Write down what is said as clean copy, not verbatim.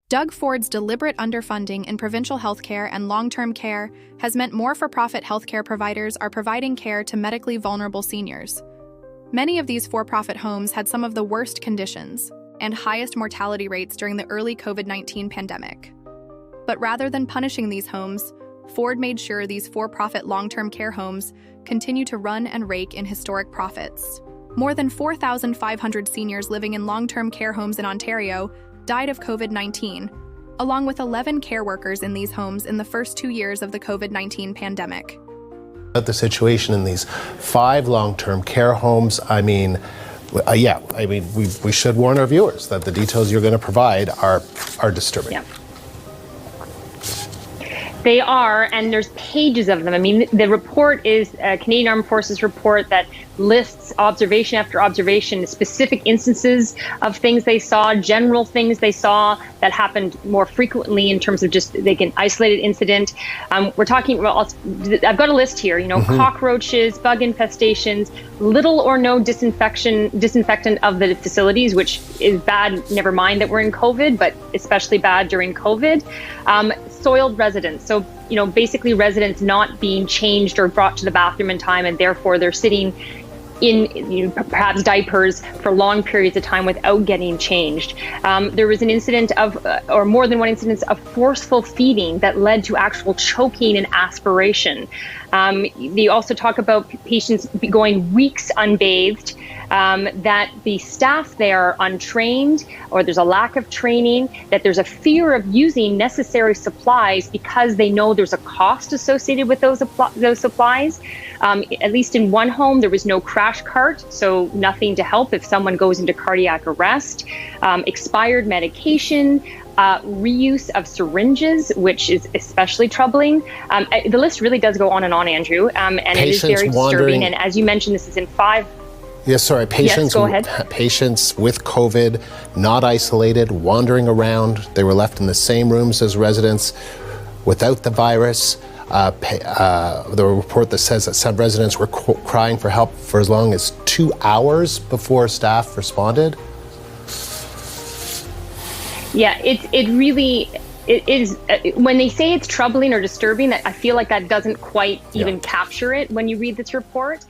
Doug Ford's deliberate underfunding in provincial healthcare and long-term care has meant more for-profit healthcare providers are providing care to medically vulnerable seniors. Many of these for-profit homes had some of the worst conditions and highest mortality rates during the early COVID-19 pandemic. But rather than punishing these homes, Ford made sure these for-profit long-term care homes continue to run and rake in historic profits. More than 4,500 seniors living in long-term care homes in Ontario died of COVID-19, along with 11 care workers in these homes in the first 2 years of the COVID-19 pandemic. The situation in these 5 long-term care homes, we should warn our viewers that the details you're going to provide are disturbing. Yeah. They are, and there's pages of them. I mean, the report is a Canadian Armed Forces report that lists observation after observation, specific instances of things they saw, general things they saw that happened more frequently in terms of just like an isolated incident. We're talking, I've got a list here, cockroaches, bug infestations, little or no disinfectant of the facilities, which is bad, never mind that we're in COVID, but especially bad during COVID. Soiled residents. So, basically residents not being changed or brought to the bathroom in time, and therefore they're sitting in perhaps diapers for long periods of time without getting changed. There was an incident or more than one incident of forceful feeding that led to actual choking and aspiration. They also talk about patients going weeks unbathed, that the staff there are untrained, or there's a lack of training, that there's a fear of using necessary supplies because they know there's a cost associated with those supplies. At least in one home, there was no crash cart, so nothing to help if someone goes into cardiac arrest. Expired medication, reuse of syringes, which is especially troubling. The list really does go on, Andrew, and it is very disturbing. And as you mentioned, this is in 5. Yes, sorry. Patients with COVID, not isolated, wandering around. They were left in the same rooms as residents without the virus. The report that says that some residents were crying for help for as long as 2 hours before staff responded. Yeah, it really is. When they say it's troubling or disturbing, that I feel like that doesn't quite even capture it when you read this report.